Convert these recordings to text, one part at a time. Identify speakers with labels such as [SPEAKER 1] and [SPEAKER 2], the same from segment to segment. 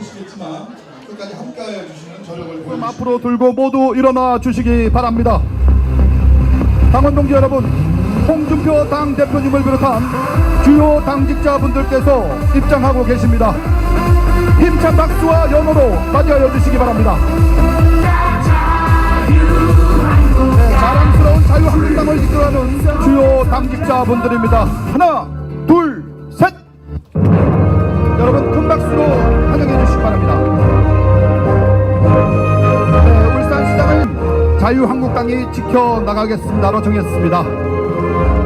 [SPEAKER 1] 바쁘시겠지만 끝까지 함께해 주시는 저력을 보여주시기
[SPEAKER 2] 앞으로 들고 모두 일어나 주시기 바랍니다. 당원 동지 여러분, 홍준표 당대표님을 비롯한 주요 당직자분들께서 입장하고 계십니다. 힘찬 박수와 연호로 맞이하여 주시기 바랍니다. 자랑스러운 자유한국당을 이끌어가는 주요 당직자분들입니다. 하나, 둘, 셋! 여러분 큰 박수로 환영해 주시기 바랍니다. 울산시장은 자유한국당이 지켜나가겠습니다로 정했습니다.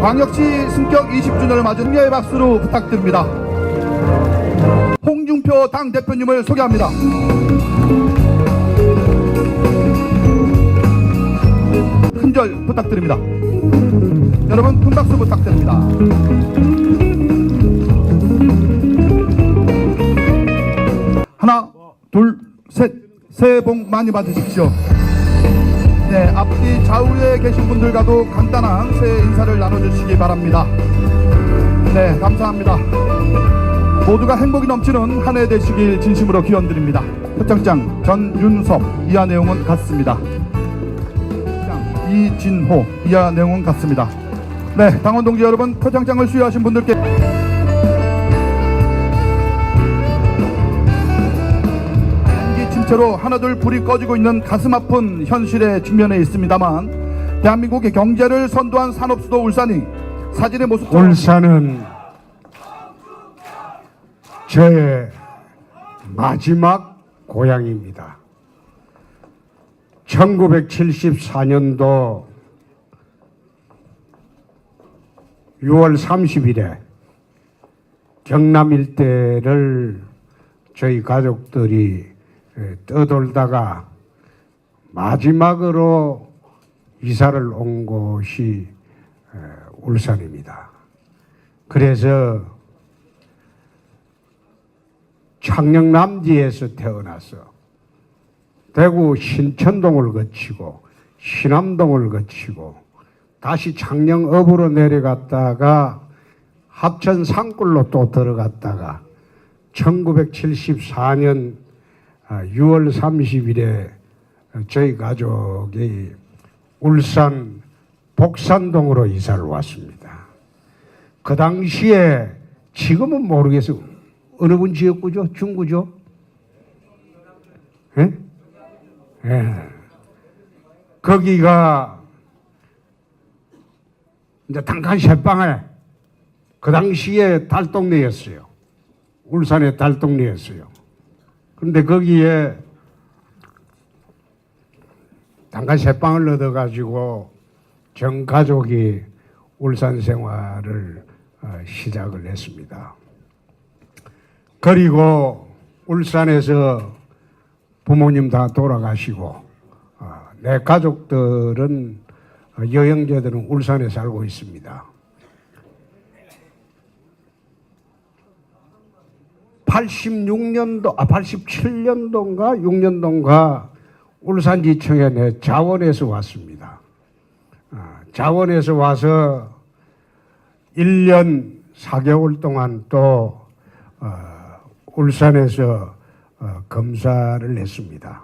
[SPEAKER 2] 광역시 승격 20주년을 맞은 승려의 박수로 부탁드립니다. 홍준표 당대표님을 소개합니다. 큰절 부탁드립니다. 여러분 큰 박수 부탁드립니다. 하나, 둘, 셋. 새해 복 많이 받으십시오. 네, 앞뒤 좌우에 계신 분들과도 간단한 새해 인사를 나눠주시기 바랍니다. 네, 감사합니다. 모두가 행복이 넘치는 한 해 되시길 진심으로 기원드립니다. 표창장 전윤섭, 이하 내용은 같습니다. 이진호, 이하 내용은 같습니다. 네, 당원 동지 여러분, 표창장을 수여하신 분들께 연기 침체로 하나둘 불이 꺼지고 있는 가슴 아픈 현실에 직면해 있습니다만, 대한민국의 경제를 선도한 산업수도 울산이 사진의 모습
[SPEAKER 3] 울산은 제 마지막 고향입니다. 1974년도 6월 30일에 경남 일대를 저희 가족들이 떠돌다가 마지막으로 이사를 온 곳이 울산입니다. 그래서 창녕남지에서 태어나서 대구 신천동을 거치고 신암동을 거치고 다시 창녕읍으로 내려갔다가 합천 산골로 또 들어갔다가 1974년 6월 30일에 저희 가족이 울산 복산동으로 이사를 왔습니다. 그 당시에 지금은 모르겠어요. 어느 분 지역구죠? 중구죠? 예? 예. 거기가 이제 단칸 새방에 그 당시에 달동네였어요. 울산의 달동네였어요. 그런데 거기에 단칸 새방을 얻어가지고 전 가족이 울산 생활을 시작을 했습니다. 그리고 울산에서 부모님 다 돌아가시고 내 가족들은 여형제들은 울산에 살고 있습니다. 87년도인가 6년도인가 울산지청에 내 자원에서 왔습니다. 자원에서 와서 1년 4개월 동안 또 울산에서 검사를 했습니다.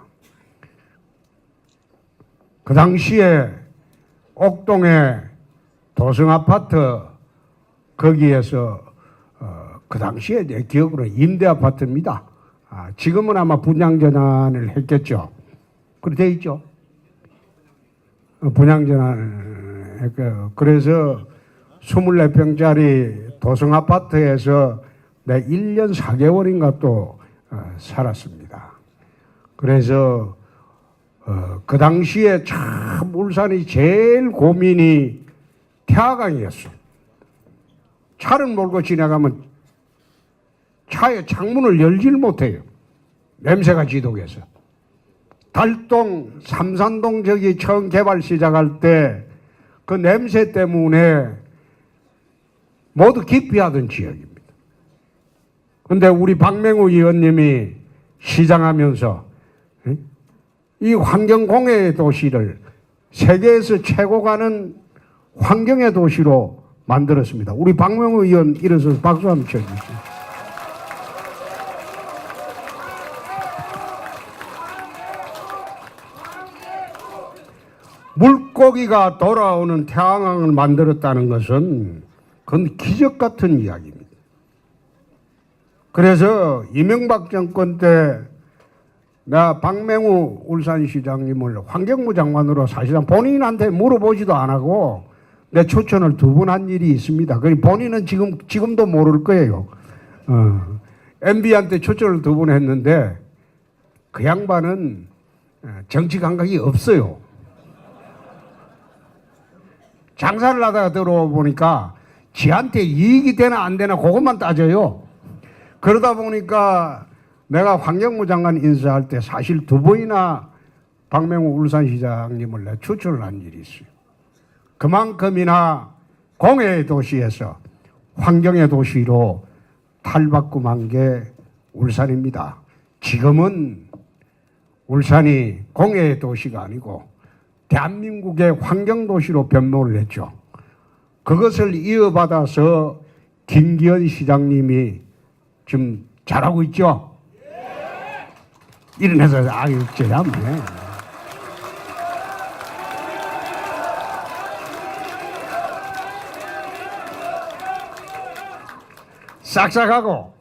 [SPEAKER 3] 그 당시에 옥동에 도성아파트 거기에서 그 당시에 내 기억으로 임대아파트입니다. 지금은 아마 분양전환을 했겠죠. 그렇게 돼 있죠. 분양전환을 했고요. 그래서 24평짜리 도성아파트에서 내 1년 4개월인가 또 살았습니다. 그래서 그 당시에 참 울산이 제일 고민이 태화강이었어. 차를 몰고 지나가면 차의 창문을 열질 못해요. 냄새가 지독해서. 달동, 삼산동 저기 처음 개발 시작할 때 그 냄새 때문에 모두 기피하던 지역입니다. 근데 우리 박맹우 의원님이 시장하면서 이 환경공해의 도시를 세계에서 최고 가는 환경의 도시로 만들었습니다. 우리 박명우 의원 일어서서 박수 한번 쳐주십시오. 물고기가 돌아오는 태양왕을 만들었다는 것은 그건 기적 같은 이야기입니다. 그래서 이명박 정권 때 나 박맹우 울산시장님을 환경부 장관으로 사실상 본인한테 물어보지도 안 하고 내 추천을 2번 한 일이 있습니다. 본인은 지금도 모를 거예요. MB한테 추천을 2번 했는데 그 양반은 정치 감각이 없어요. 장사를 하다가 들어보니까 지한테 이익이 되나 안 되나 그것만 따져요. 그러다 보니까 내가 환경부 장관 인사할 때 사실 2번이나 박맹우 울산시장님을 내가 추천을 한 일이 있어요. 그만큼이나 공해의 도시에서 환경의 도시로 탈바꿈한 게 울산입니다. 지금은 울산이 공해의 도시가 아니고 대한민국의 환경도시로 변모를 했죠. 그것을 이어받아서 김기현 시장님이 지금 잘하고 있죠. 이런해서 아유 쟤야네. 싹싹하고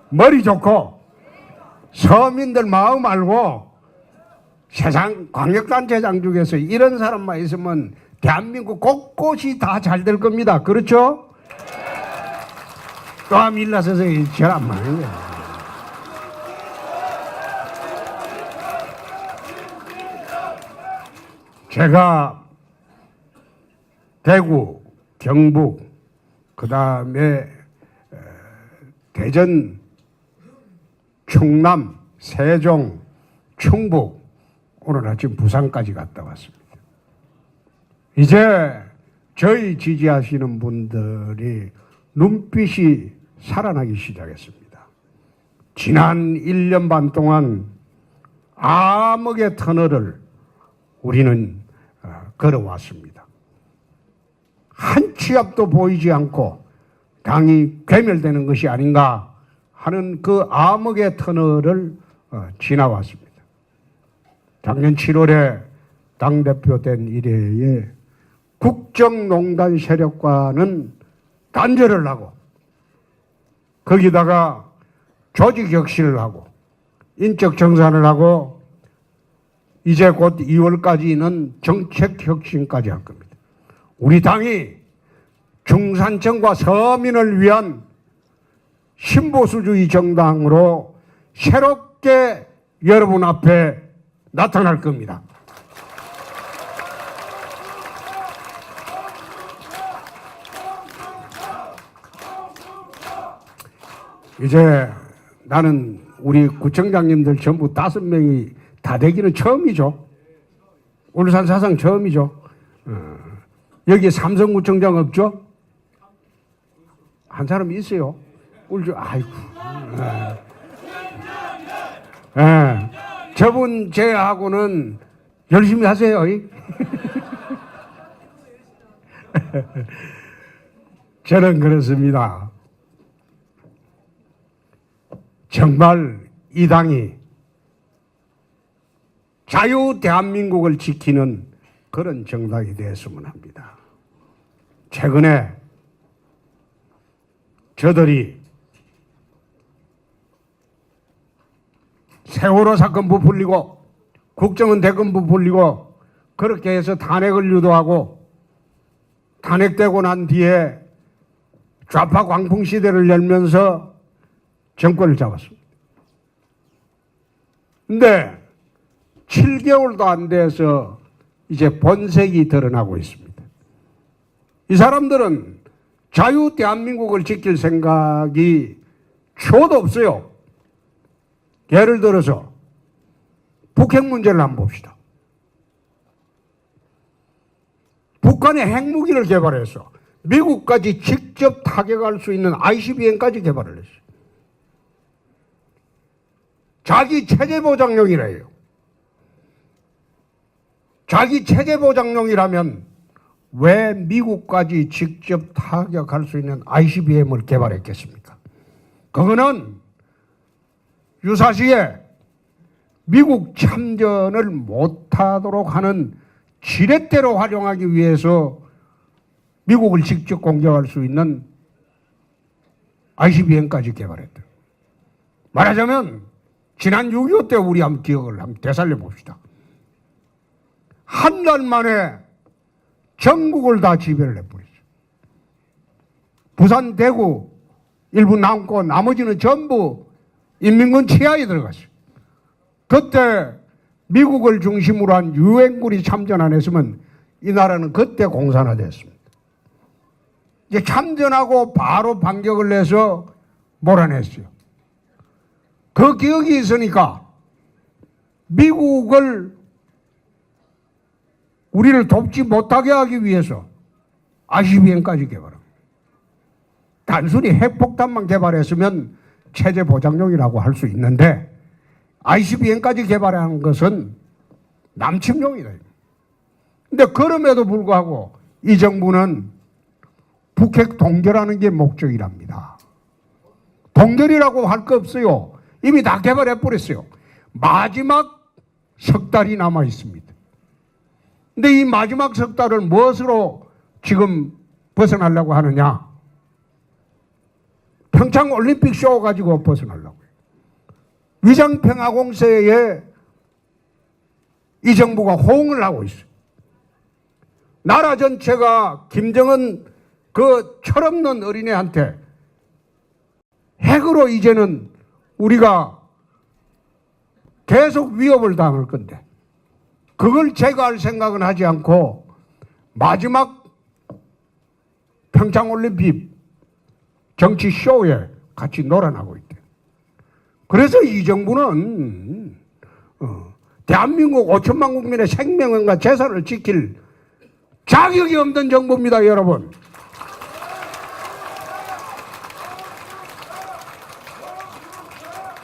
[SPEAKER 3] 머리 좋고 서민들 마음 알고 세상 광역단체장 중에서 이런 사람만 있으면 대한민국 곳곳이 다 잘 될 겁니다. 그렇죠? 또 밀라서서 제일 안 많은 거예요. 제가 대구, 경북, 그 다음에 대전, 충남, 세종, 충북, 오늘 아침 부산까지 갔다 왔습니다. 이제 저희 지지하시는 분들이 눈빛이 살아나기 시작했습니다. 지난 1년 반 동안 암흑의 터널을 우리는 걸어왔습니다. 한 치 앞도 보이지 않고 당이 괴멸되는 것이 아닌가 하는 그 암흑의 터널을 지나왔습니다. 작년 7월에 당대표 된 이래에 국정농단 세력과는 단절을 하고 거기다가 조직혁신을 하고 인적 정산을 하고 이제 곧 2월까지는 정책혁신까지 할 겁니다. 우리 당이 중산층과 서민을 위한 신보수주의 정당으로 새롭게 여러분 앞에 나타날 겁니다. 이제 나는 우리 구청장님들 전부 5명이 다 되기는 처음이죠. 울산 사상 처음이죠. 여기 삼성구청장 없죠? 한 사람 있어요. 아이고. 저분 제하고는 열심히 하세요. 저는 그렇습니다. 정말 이 당이 자유 대한민국을 지키는 그런 정당이 되었으면 합니다. 최근에 저들이 세월호 사건 부풀리고 국정원 대권 부풀리고 그렇게 해서 탄핵을 유도하고 탄핵되고 난 뒤에 좌파 광풍 시대를 열면서 정권을 잡았습니다. 근데 7개월도 안 돼서 이제 본색이 드러나고 있습니다. 이 사람들은 자유 대한민국을 지킬 생각이 초도 없어요. 예를 들어서 북핵 문제를 한번 봅시다. 북한이 핵무기를 개발해서 미국까지 직접 타격할 수 있는 ICBM까지 개발을 했어요. 자기 체제 보장용이래요. 자기 체제 보장용이라면 왜 미국까지 직접 타격할 수 있는 ICBM을 개발했겠습니까? 그거는 유사시에 미국 참전을 못하도록 하는 지렛대로 활용하기 위해서 미국을 직접 공격할 수 있는 ICBM까지 개발했다. 말하자면 지난 6.25 때 우리 한번 기억을 한번 되살려 봅시다. 한 달 만에 전국을 다 지배를 해버렸죠. 부산, 대구 일부 남고 나머지는 전부 인민군 치하에 들어갔어요. 그때 미국을 중심으로 한 유엔군이 참전 안 했으면 이 나라는 그때 공산화됐습니다. 이제 참전하고 바로 반격을 내서 몰아냈어요. 그 기억이 있으니까 미국을 우리를 돕지 못하게 하기 위해서 ICBM까지 개발합니다. 단순히 핵폭탄만 개발했으면 체제 보장용이라고 할 수 있는데 ICBM까지 개발한 것은 남침용이다. 근데 그럼에도 불구하고 이 정부는 북핵 동결하는 게 목적이랍니다. 동결이라고 할 거 없어요. 이미 다 개발해 버렸어요. 마지막 석 달이 남아 있습니다. 근데 이 마지막 석 달을 무엇으로 지금 벗어나려고 하느냐? 평창 올림픽 쇼 가지고 벗어나려고 해요. 위장평화공세에 이 정부가 호응을 하고 있어요. 나라 전체가 김정은 그 철없는 어린애한테 핵으로 이제는 우리가 계속 위협을 당할 건데 그걸 제거할 생각은 하지 않고 마지막 평창올림픽 정치 쇼에 같이 놀아나고 있대. 그래서 이 정부는 대한민국 5천만 국민의 생명과 재산을 지킬 자격이 없는 정부입니다, 여러분.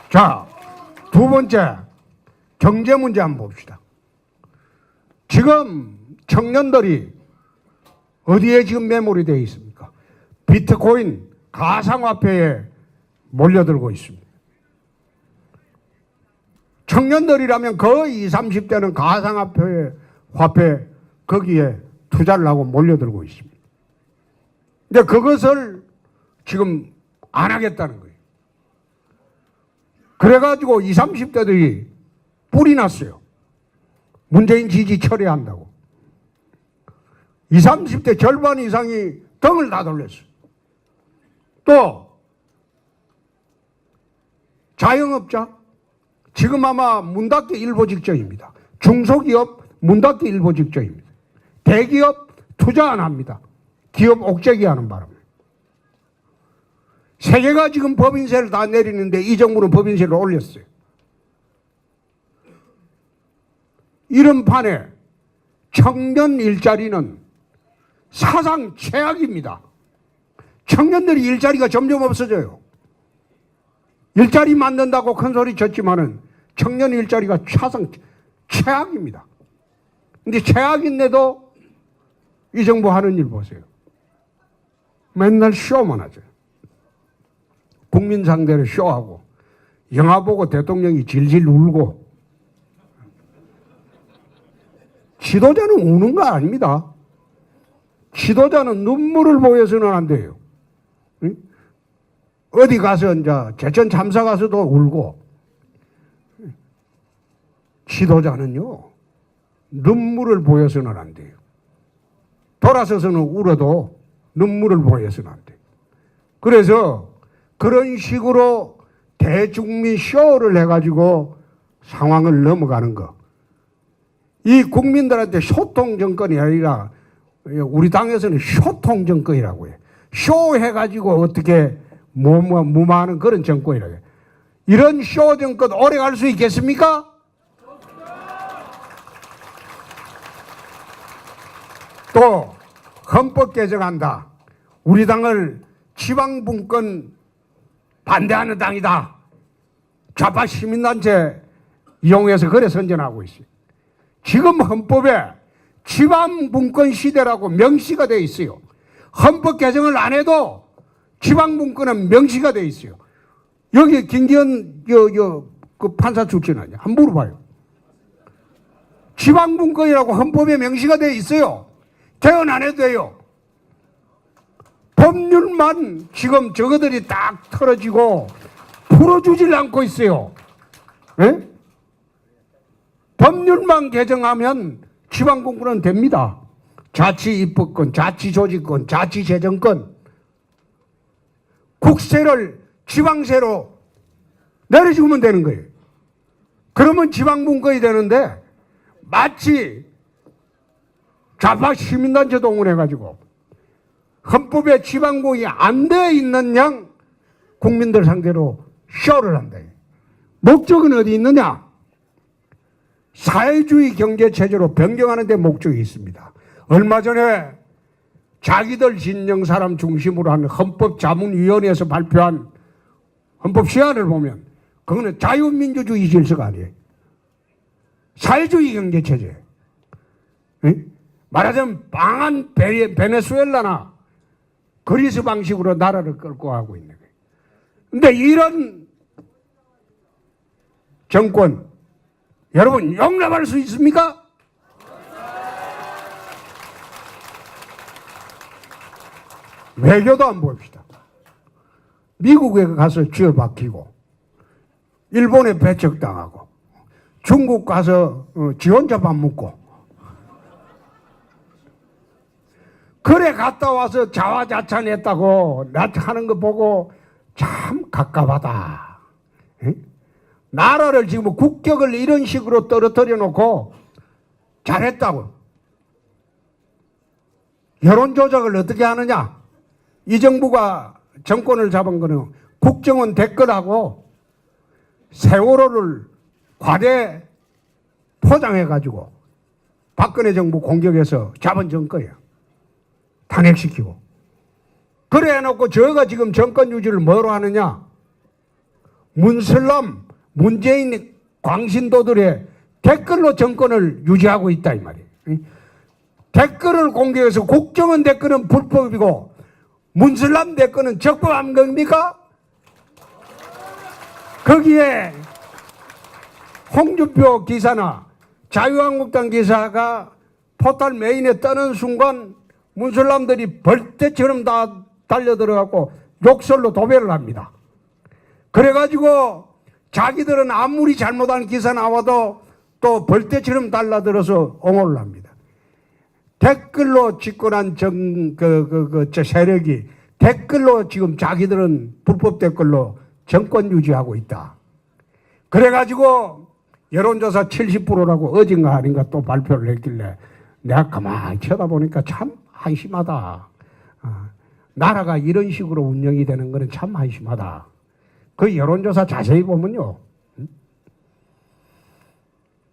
[SPEAKER 3] 자, 두 번째 경제 문제 한번 봅시다. 지금 청년들이 어디에 지금 매몰이 되어 있습니까? 비트코인 가상화폐에 몰려들고 있습니다. 청년들이라면 거의 20, 30대는 가상화폐 거기에 투자를 하고 몰려들고 있습니다. 근데 그것을 지금 안 하겠다는 거예요. 그래가지고 20, 30대들이 뿔이 났어요. 문재인 지지 철회한다고. 20, 30대 절반 이상이 등을 다 돌렸어요. 또 자영업자 지금 아마 문 닫기 일보 직전입니다. 중소기업 문 닫기 일보 직전입니다. 대기업 투자 안 합니다. 기업 옥죄기 하는 바람에. 세계가 지금 법인세를 다 내리는데 이 정부는 법인세를 올렸어요. 이런 판에 청년 일자리는 사상 최악입니다. 청년들이 일자리가 점점 없어져요. 일자리 만든다고 큰 소리 쳤지만은 청년 일자리가 사상 최악입니다. 근데 최악인데도 이 정부 하는 일 보세요. 맨날 쇼만 하죠. 국민 상대로 쇼하고 영화 보고 대통령이 질질 울고. 지도자는 우는 거 아닙니다. 지도자는 눈물을 보여서는 안 돼요. 응? 어디 가서 이제 제천 참사 가서도 울고. 지도자는요 눈물을 보여서는 안 돼요. 돌아서서는 울어도 눈물을 보여서는 안 돼요. 그래서 그런 식으로 대중민 쇼를 해가지고 상황을 넘어가는 거. 이 국민들한테 소통 정권이 아니라 우리 당에서는 쇼통 정권이라고 해요. 쇼 해가지고 어떻게 무마하는 그런 정권이라고 해요. 이런 쇼 정권 오래 갈 수 있겠습니까? 또 헌법 개정한다. 우리 당을 지방분권 반대하는 당이다. 좌파 시민단체 이용해서 그래 선전하고 있어요. 지금 헌법에 지방분권 시대라고 명시가 되어 있어요. 헌법 개정을 안 해도 지방분권은 명시가 되어 있어요. 여기 김기현 그 판사 출신 아니야? 한번 물어봐요. 지방분권이라고 헌법에 명시가 되어 있어요. 개헌 안 해도 돼요. 법률만 지금 저거들이 딱 털어지고 풀어주질 않고 있어요. 예? 법률만 개정하면 지방분권은 됩니다. 자치입법권, 자치조직권, 자치재정권, 국세를 지방세로 내려주면 되는 거예요. 그러면 지방분권이 되는데 마치 좌파 시민단체 동원해가지고 헌법에 지방공이 안 돼 있는 양 국민들 상대로 쇼를 한다. 목적은 어디 있느냐? 사회주의 경제체제로 변경하는 데 목적이 있습니다. 얼마 전에 자기들 진영 사람 중심으로 한 헌법자문위원회에서 발표한 헌법 시안을 보면 그거는 자유민주주의 질서가 아니에요. 사회주의 경제체제. 말하자면 방한 베네수엘라나 그리스 방식으로 나라를 끌고 가고 있는 거예요. 근데 이런 정권 여러분 용납할 수 있습니까? 외교도 안 봅시다. 미국에 가서 쥐어박히고 일본에 배척당하고 중국 가서 지원자 밥 먹고 그래 갔다 와서 자화자찬했다고 하는 거 보고 참 갑갑하다. 나라를 지금 국격을 이런 식으로 떨어뜨려 놓고 잘했다고. 여론조작을 어떻게 하느냐? 이 정부가 정권을 잡은 거는 국정원 댓글하고 세월호를 과대 포장해가지고 박근혜 정부 공격해서 잡은 정권이야. 탄핵시키고. 그래 해놓고 저가 지금 정권 유지를 뭐로 하느냐? 문슬람, 문재인 광신도들의 댓글로 정권을 유지하고 있다 이 말이에요. 댓글을 공개해서 국정원 댓글은 불법이고 문슬람 댓글은 적법한 겁니까? 거기에 홍준표 기사나 자유한국당 기사가 포털 메인에 뜨는 순간 문슬람들이 벌떼처럼 다 달려들어가고 욕설로 도배를 합니다. 그래가지고 자기들은 아무리 잘못한 기사 나와도 또 벌떼처럼 달라들어서 옹호를 합니다. 댓글로 집권한 세력이 댓글로 지금 자기들은 불법 댓글로 정권 유지하고 있다. 그래가지고 여론조사 70%라고 어딘가 아닌가 또 발표를 했길래 내가 가만히 쳐다보니까 참 한심하다. 나라가 이런 식으로 운영이 되는 것은 참 한심하다. 그 여론조사 자세히 보면요.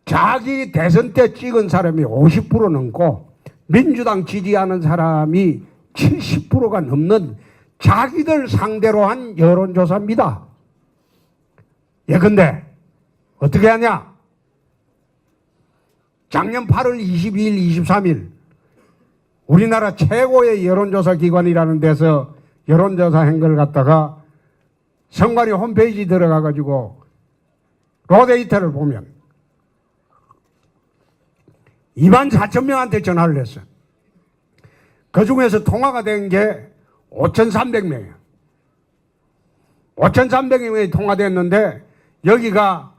[SPEAKER 3] 자기 대선 때 찍은 사람이 50% 넘고 민주당 지지하는 사람이 70%가 넘는 자기들 상대로 한 여론조사입니다. 예컨대 어떻게 하냐? 작년 8월 22일, 23일 우리나라 최고의 여론조사 기관이라는 데서 여론조사 한 걸 갖다가 선관위 홈페이지 들어가가지고 로데이터를 보면 24,000명한테 전화를 했어요. 그 중에서 통화가 된 게 5,300명이에요. 5,300명이 통화됐는데 여기가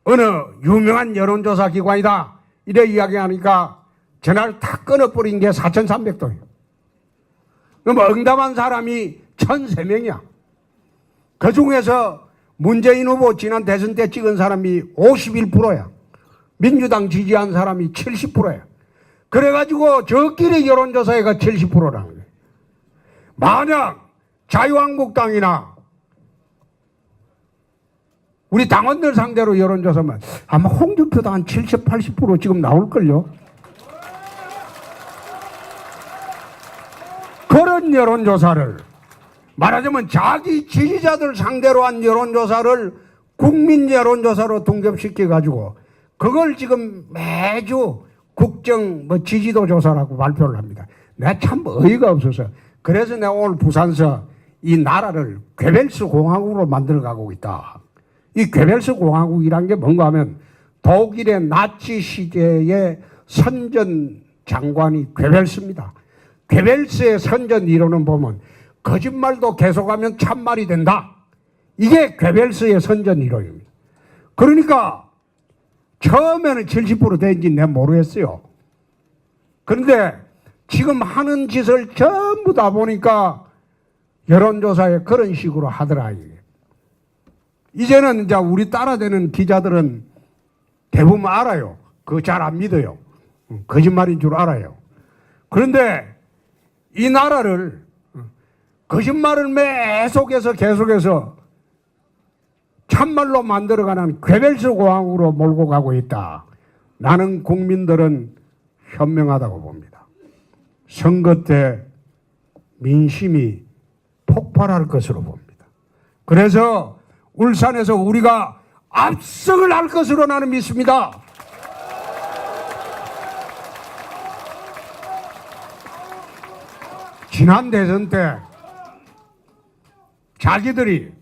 [SPEAKER 3] 어느 유명한 여론조사 기관이다 이래 이야기하니까 전화를 다 끊어버린 게 4,300통이에요. 그럼 응답한 사람이 1,003명이야. 그 중에서 문재인 후보 지난 대선 때 찍은 사람이 51%야. 민주당 지지한 사람이 70%야. 그래가지고 저끼리 여론조사회가 70%라는 거예요. 만약 자유한국당이나 우리 당원들 상대로 여론조사면 아마 홍준표도 한 70, 80% 지금 나올걸요. 그런 여론조사를 말하자면 자기 지지자들 상대로 한 여론조사를 국민 여론조사로 등급시켜가지고 그걸 지금 매주 국정 지지도 조사라고 발표를 합니다. 내가 참 어이가 없어서 그래서 내가 오늘 부산서 이 나라를 괴벨스 공화국으로 만들어가고 있다. 이 괴벨스 공화국이란 게 뭔가 하면 독일의 나치 시대의 선전 장관이 괴벨스입니다. 괴벨스의 선전 이론은 보면 거짓말도 계속하면 참말이 된다. 이게 괴벨스의 선전 이론입니다. 그러니까 처음에는 70% 된지 내가 모르겠어요. 그런데 지금 하는 짓을 전부 다 보니까 여론조사에 그런 식으로 하더라. 이제는 이제 우리 따라대는 기자들은 대부분 알아요. 그거 잘 안 믿어요. 거짓말인 줄 알아요. 그런데 이 나라를 거짓말을 계속해서 참말로 만들어가는 괴벨스 공화국으로 몰고 가고 있다. 나는 국민들은 현명하다고 봅니다. 선거 때 민심이 폭발할 것으로 봅니다. 그래서 울산에서 우리가 압승을 할 것으로 나는 믿습니다. 지난 대선 때 자기들이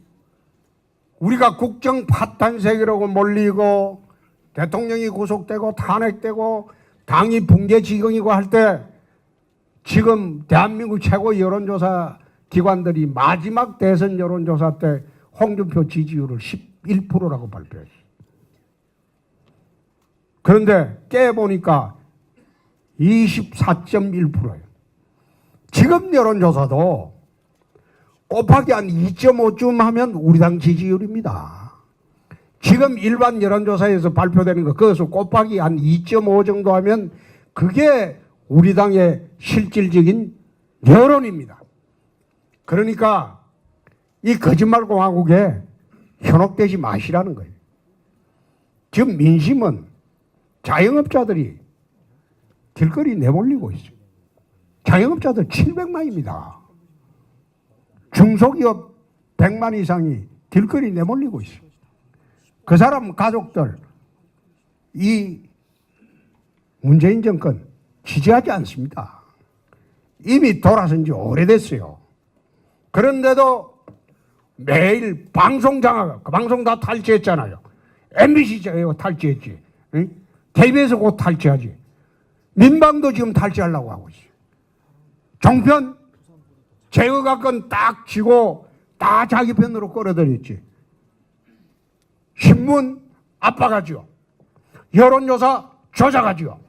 [SPEAKER 3] 우리가 국정 파탄세계라고 몰리고 대통령이 구속되고 탄핵되고 당이 붕괴지경이고 할 때 지금 대한민국 최고 여론조사 기관들이 마지막 대선 여론조사 때 홍준표 지지율을 11%라고 발표했어요. 그런데 깨보니까 24.1%예요. 지금 여론조사도 곱하기 한 2.5쯤 하면 우리 당 지지율입니다. 지금 일반 여론조사에서 발표되는 거 그것을 곱하기 한 2.5 정도 하면 그게 우리 당의 실질적인 여론입니다. 그러니까 이 거짓말 공화국에 현혹되지 마시라는 거예요. 지금 민심은 자영업자들이 길거리 내몰리고 있어요. 자영업자들 700만입니다. 중소기업 100만 이상이 길거리 내몰리고 있어요. 그 사람 가족들 이 문재인 정권 지지하지 않습니다. 이미 돌아선 지 오래됐어요. 그런데도 매일 방송 장악, 그 방송 다 탈취했잖아요. MBC 탈취했지. 응? KBS 곧 탈취하지. 민방도 지금 탈취하려고 하고 있어요. 종편 제어가건 딱 쥐고 다 자기 편으로 끌어들였지. 신문 압박하죠. 여론조사 조작하죠.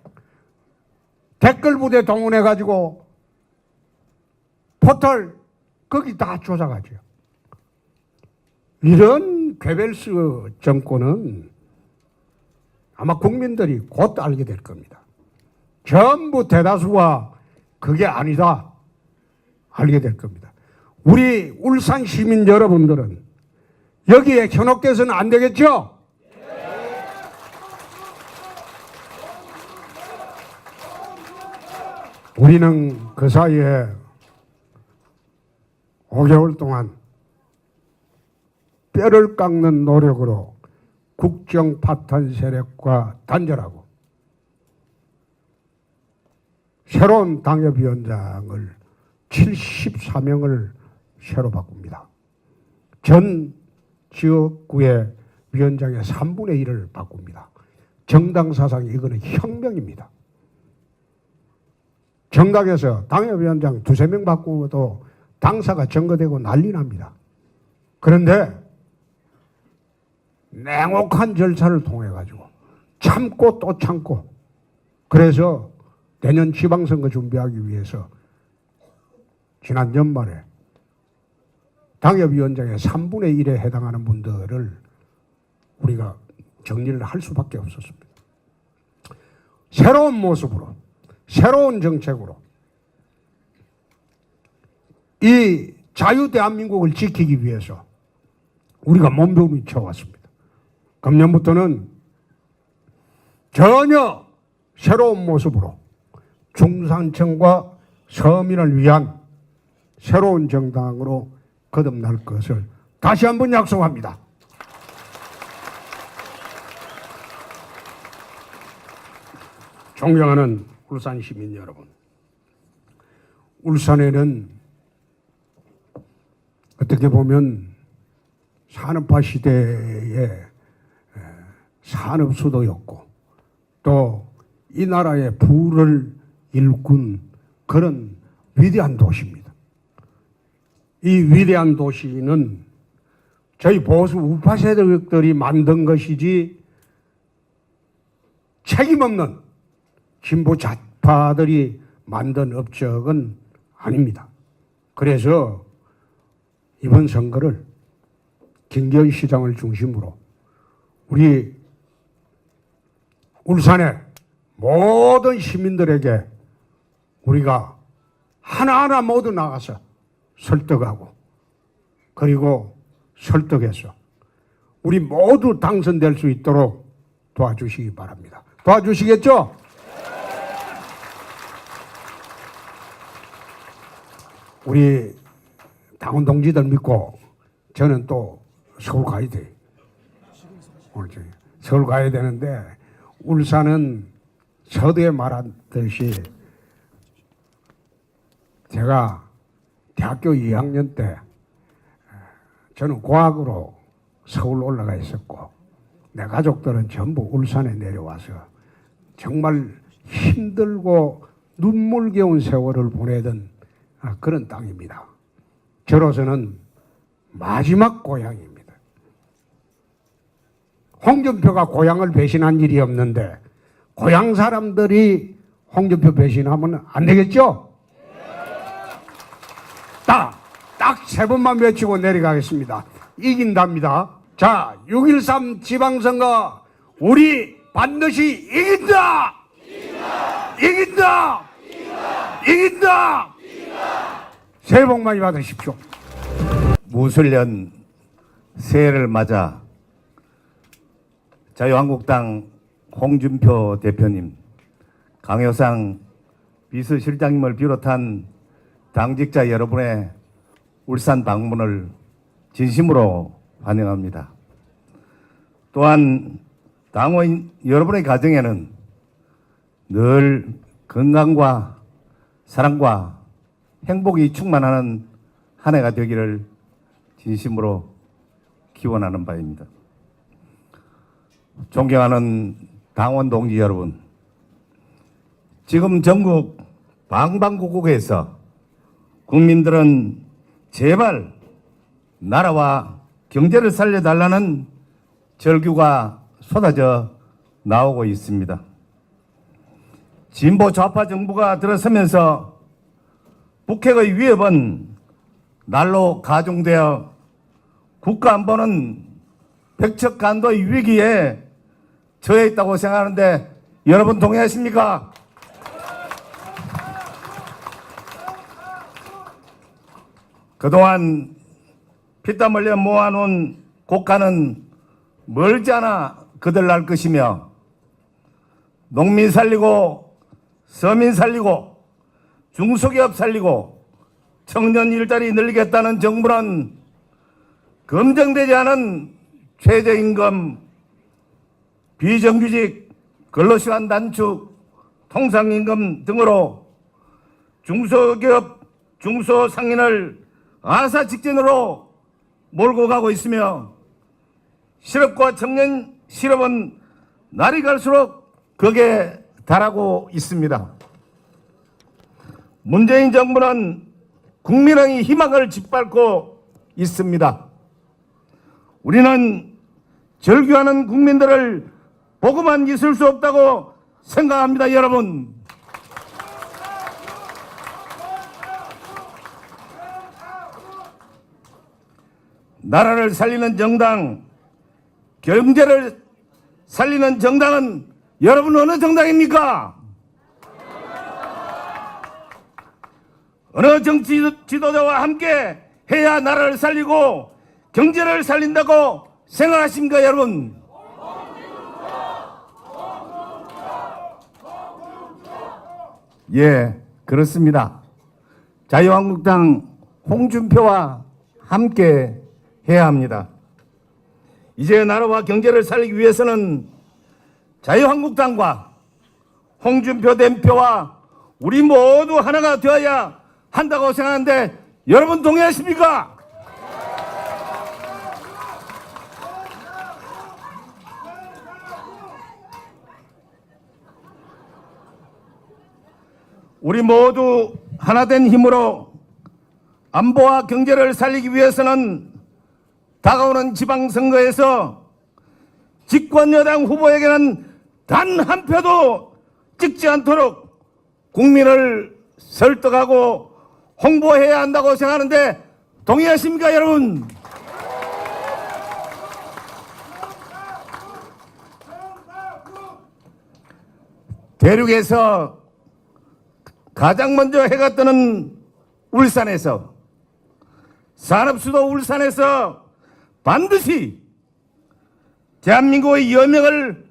[SPEAKER 3] 댓글 부대 동원해가지고 포털 거기 다 조작하죠. 이런 괴벨스 정권은 아마 국민들이 곧 알게 될 겁니다. 전부 대다수가 그게 아니다 알게 될 겁니다. 우리 울산 시민 여러분들은 여기에 현혹돼서는 안 되겠죠? 우리는 그 사이에 5개월 동안 뼈를 깎는 노력으로 국정 파탄 세력과 단절하고 새로운 당협위원장을 74명을 새로 바꿉니다. 전 지역구의 위원장의 3분의 1을 바꿉니다. 정당 사상이 이거는 혁명입니다. 정당에서 당협위원장 2~3명 바꾸고도 당사가 점거되고 난리 납니다. 그런데 냉혹한 절차를 통해 가지고 참고 또 참고 그래서 내년 지방선거 준비하기 위해서 지난 연말에 당협위원장의 3분의 1에 해당하는 분들을 우리가 정리를 할 수밖에 없었습니다. 새로운 모습으로 새로운 정책으로 이 자유대한민국을 지키기 위해서 우리가 몸부림쳐왔습니다. 금년부터는 전혀 새로운 모습으로 중산층과 서민을 위한 새로운 정당으로 거듭날 것을 다시 한번 약속합니다. 존경하는 울산 시민 여러분, 울산에는 어떻게 보면 산업화 시대에 산업 수도였고 또 이 나라의 부를 일군 그런 위대한 도시입니다. 이 위대한 도시는 저희 보수 우파 세력들이 만든 것이지 책임없는 진보 좌파들이 만든 업적은 아닙니다. 그래서 이번 선거를 김기현 시장을 중심으로 우리 울산의 모든 시민들에게 우리가 하나하나 모두 나가서 설득하고 그리고 설득해서 우리 모두 당선될 수 있도록 도와주시기 바랍니다. 도와주시겠죠? 우리 당원 동지들 믿고 저는 또 서울 가야 돼. 오늘 서울 가야 되는데 울산은 서두에 말했듯이 제가 대학교 2학년 때 저는 고학으로 서울 올라가 있었고 내 가족들은 전부 울산에 내려와서 정말 힘들고 눈물겨운 세월을 보내던 그런 땅입니다. 저로서는 마지막 고향입니다. 홍준표가 고향을 배신한 일이 없는데 고향 사람들이 홍준표 배신하면 안 되겠죠? 딱 세 번만 외치고 내려가겠습니다. 이긴답니다. 자, 6.13 지방선거 우리 반드시 이긴다! 이긴다! 이긴다! 새해 복 많이 받으십시오.
[SPEAKER 4] 무술년 새해를 맞아 자유한국당 홍준표 대표님, 강효상 비서실장님을 비롯한 당직자 여러분의 울산 방문을 진심으로 환영합니다. 또한 당원 여러분의 가정에는 늘 건강과 사랑과 행복이 충만하는 한 해가 되기를 진심으로 기원하는 바입니다. 존경하는 당원 동지 여러분, 지금 전국 방방곡곡에서 국민들은 제발 나라와 경제를 살려달라는 절규가 쏟아져 나오고 있습니다. 진보 좌파 정부가 들어서면서 북핵의 위협은 날로 가중되어 국가안보는 백척간도의 위기에 처해 있다고 생각하는데 여러분 동의하십니까? 그동안 피땀 흘려 모아놓은 고가는 멀지 않아 거들날 것이며 농민 살리고 서민 살리고 중소기업 살리고 청년 일자리 늘리겠다는 정부는 검증되지 않은 최저임금, 비정규직, 근로시간 단축, 통상임금 등으로 중소기업, 중소상인을 아사 직전으로 몰고 가고 있으며 실업과 청년 실업은 날이 갈수록 극에 달하고 있습니다. 문재인 정부는 국민의 희망을 짓밟고 있습니다. 우리는 절규하는 국민들을 보고만 있을 수 없다고 생각합니다, 여러분. 나라를 살리는 정당, 경제를 살리는 정당은 여러분 어느 정당입니까? 어느 정치 지도자와 함께 해야 나라를 살리고 경제를 살린다고 생각하십니까, 여러분? 예, 그렇습니다. 자유한국당 홍준표와 함께 해야 합니다. 이제 나라와 경제를 살리기 위해서는 자유한국당과 홍준표 대표와 우리 모두 하나가 되어야 한다고 생각하는데 여러분 동의하십니까? 우리 모두 하나된 힘으로 안보와 경제를 살리기 위해서는 다가오는 지방선거에서 집권여당 후보에게는 단 한 표도 찍지 않도록 국민을 설득하고 홍보해야 한다고 생각하는데 동의하십니까, 여러분? 대륙에서 가장 먼저 해가 뜨는 울산에서, 산업수도 울산에서 반드시 대한민국의 여명을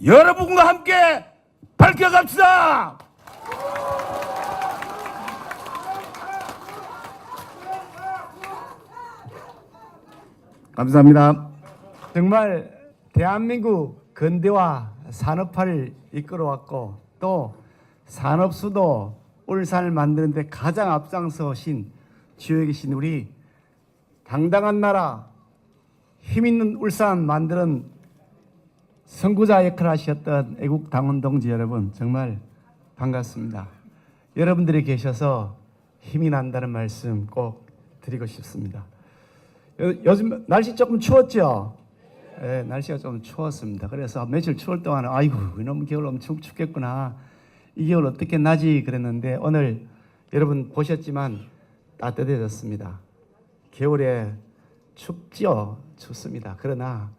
[SPEAKER 4] 여러분과 함께 밝혀갑시다. 감사합니다.
[SPEAKER 5] 정말 대한민국 근대화 산업화를 이끌어왔고 또 산업수도 울산을 만드는 데 가장 앞장서신 주역에 계신 우리 당당한 나라 힘있는 울산 만드는 선구자 역할을 하셨던 애국 당원 동지 여러분, 정말 반갑습니다. 여러분들이 계셔서 힘이 난다는 말씀 꼭 드리고 싶습니다. 요즘 날씨 조금 추웠죠? 네, 날씨가 좀 추웠습니다. 그래서 며칠 추울 동안은 아이고 이놈 겨울 엄청 춥겠구나, 이 겨울 어떻게 나지 그랬는데 오늘 여러분 보셨지만 따뜻해졌습니다. 겨울에 춥죠? 춥습니다. 그러나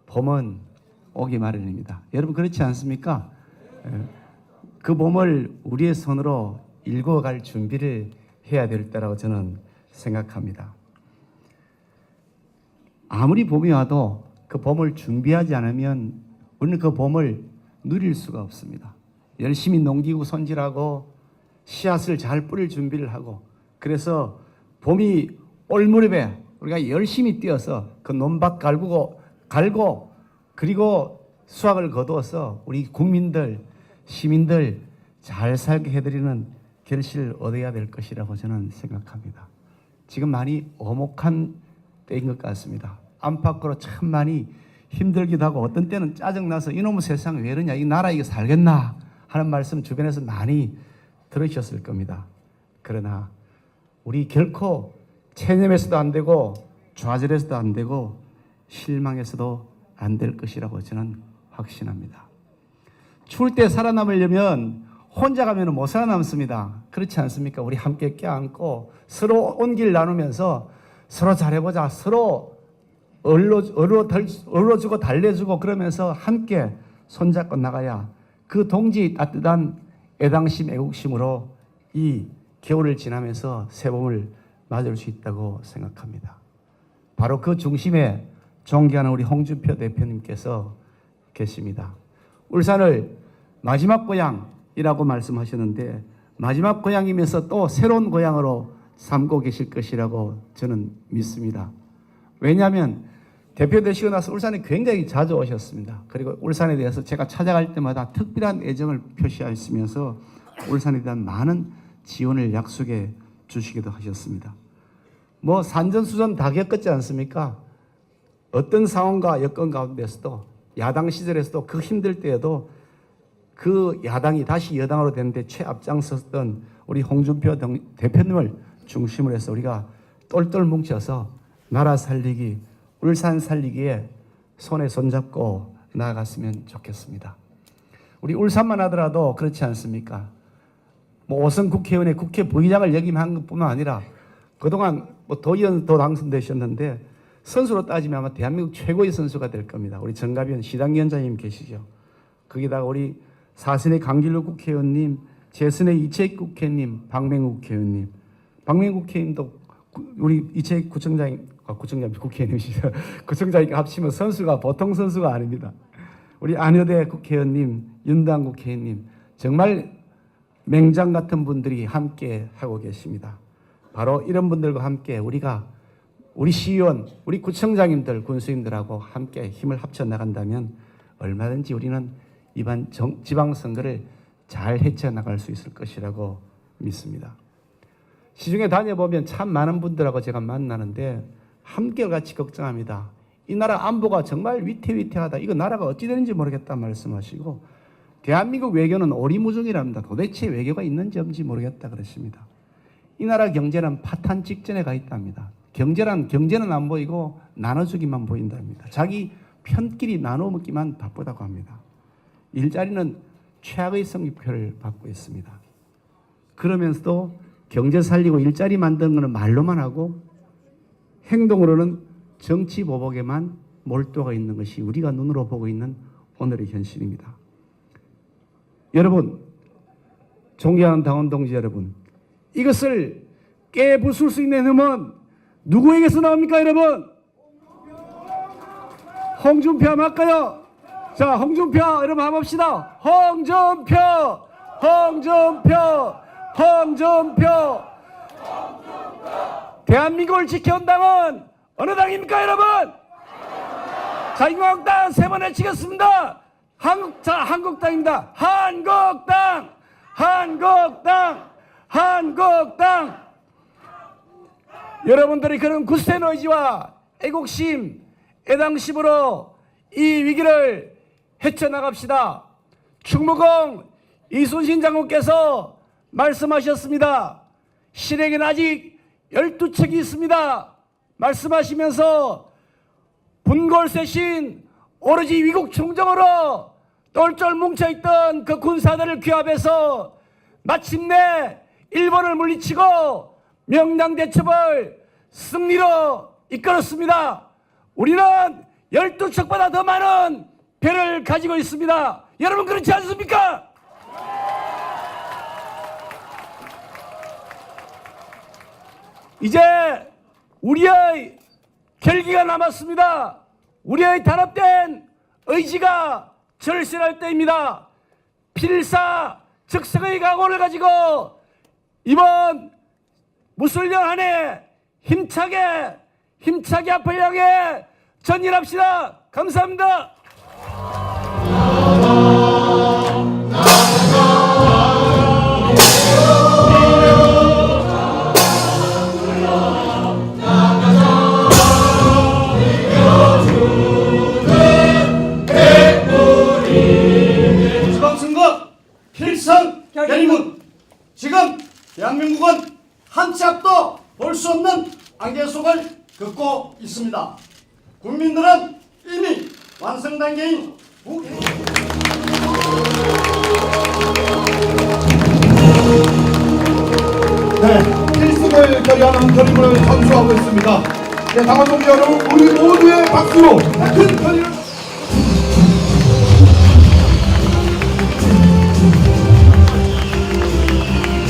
[SPEAKER 5] 봄은 오기 마련입니다. 여러분 그렇지 않습니까? 그 봄을 우리의 손으로 일궈갈 준비를 해야 될 때라고 저는 생각합니다. 아무리 봄이 와도 그 봄을 준비하지 않으면 우리는 그 봄을 누릴 수가 없습니다. 열심히 농기구 손질하고 씨앗을 잘 뿌릴 준비를 하고, 그래서 봄이 올 무렵에 우리가 열심히 뛰어서 그 논밭 갈고 그리고 수확을 거두어서 우리 국민들, 시민들 잘 살게 해드리는 결실을 얻어야 될 것이라고 저는 생각합니다. 지금 많이 엄혹한 때인 것 같습니다. 안팎으로 참 많이 힘들기도 하고 어떤 때는 짜증나서 이놈의 세상 왜 이러냐, 이 나라 이거 살겠나 하는 말씀 주변에서 많이 들으셨을 겁니다. 그러나 우리 결코 체념해서도 안 되고 좌절해서도 안 되고 실망해서도 안 될 것이라고 저는 확신합니다. 추울 때 살아남으려면 혼자 가면 못 살아남습니다. 그렇지 않습니까? 우리 함께 껴안고 서로 온기를 나누면서 서로 잘해보자, 서로 얼러주고 달래주고 그러면서 함께 손잡고 나가야 그 동지 따뜻한 애당심 애국심으로 이 겨울을 지나면서 새봄을 맞을 수 있다고 생각합니다. 바로 그 중심에 존경하는 우리 홍준표 대표님께서 계십니다. 울산을 마지막 고향이라고 말씀하셨는데 마지막 고향이면서 또 새로운 고향으로 삼고 계실 것이라고 저는 믿습니다. 왜냐하면 대표 되시고 나서 울산에 굉장히 자주 오셨습니다. 그리고 울산에 대해서 제가 찾아갈 때마다 특별한 애정을 표시하시면서 울산에 대한 많은 지원을 약속해 주시기도 하셨습니다. 뭐 산전수전 다 겪었지 않습니까? 어떤 상황과 여건 가운데서도 야당 시절에서도 그 힘들 때에도 그 야당이 다시 여당으로 되는데 최앞장섰던 우리 홍준표 대표님을 중심으로 해서 우리가 똘똘 뭉쳐서 나라 살리기, 울산 살리기에 손에 손잡고 나아갔으면 좋겠습니다. 우리 울산만 하더라도 그렇지 않습니까? 뭐 오선 국회의원의 국회 부의장을 역임한 것뿐만 아니라 그동안 뭐 도의원도 당선되셨는데 선수로 따지면 아마 대한민국 최고의 선수가 될 겁니다. 우리 정가변 시당위원장님 계시죠. 거기다가 우리 사선의 강길로 국회의원님, 재선의 이채익 국회의원님, 박맹우 국회의원님, 박맹우 국회의원도 우리 이채익 구청장 국회의원님이시죠. 구청장이 합치면 선수가 보통 선수가 아닙니다. 우리 안효대 국회의원님, 윤당 국회의원님, 정말 맹장 같은 분들이 함께 하고 계십니다. 바로 이런 분들과 함께 우리 시의원, 우리 구청장님들, 군수님들하고 함께 힘을 합쳐 나간다면 얼마든지 우리는 이번 지방선거를 잘 헤쳐나갈 수 있을 것이라고 믿습니다. 시중에 다녀보면 참 많은 분들하고 제가 만나는데 함께같이 걱정합니다. 이 나라 안보가 정말 위태위태하다. 이거 나라가 어찌 되는지 모르겠다 말씀하시고 대한민국 외교는 오리무중이랍니다. 도대체 외교가 있는지 없는지 모르겠다 그랬습니다. 이 나라 경제는 파탄 직전에 가 있답니다. 경제는 안 보이고 나눠주기만 보인답니다. 자기 편끼리 나눠 먹기만 바쁘다고 합니다. 일자리는 최악의 성적표를 받고 있습니다. 그러면서도 경제 살리고 일자리 만드는 것은 말로만 하고 행동으로는 정치 보복에만 몰두가 있는 것이 우리가 눈으로 보고 있는 오늘의 현실입니다. 여러분, 존경하는 당원 동지 여러분, 이것을 깨부술 수 있는 힘은 누구에게서 나옵니까, 여러분? 홍준표 맞까요? 자, 홍준표 여러분 한번 합시다. 홍준표. 대한민국을 지켜온 당은 어느 당입니까, 여러분? 자유한국당 세 번 외치겠습니다. 한국당입니다. 한국당. 여러분들이 그런 굳센 의지와 애국심, 애당심으로 이 위기를 헤쳐나갑시다. 충무공 이순신 장군께서 말씀하셨습니다. 실에게는 아직 12척이 있습니다. 말씀하시면서 분골쇄신 오로지 위국 충정으로 똘똘 뭉쳐있던 그 군사들을 규합해서 마침내 일본을 물리치고 명량대첩을 승리로 이끌었습니다. 우리는 12척보다 더 많은 배를 가지고 있습니다. 여러분 그렇지 않습니까? 이제 우리의 결기가 남았습니다. 우리의 단합된 의지가 절실할 때입니다. 필사즉석의 각오를 가지고 이번 무술년 한 해 힘차게 앞을 향해 전진합시다. 감사합니다.
[SPEAKER 6] 지방선거 필선 결의문. 지금 대한민국은 한 치 앞도 볼 수 없는 안개 속을 걷고 있습니다. 국민들은 이미 완성 단계인
[SPEAKER 1] 필승을 결의하는 결의문을 전수하고 있습니다. 네, 당원 동지 여러분, 우리 모두의 박수로 큰 결의를.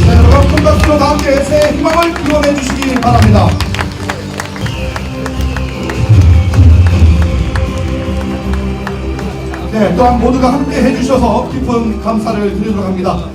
[SPEAKER 1] 네, 여러분 큰 박수로 다 함께 새해 희망을 기원해 주시기 바랍니다. 네, 또한 모두가 함께 해주셔서 깊은 감사를 드리도록 합니다.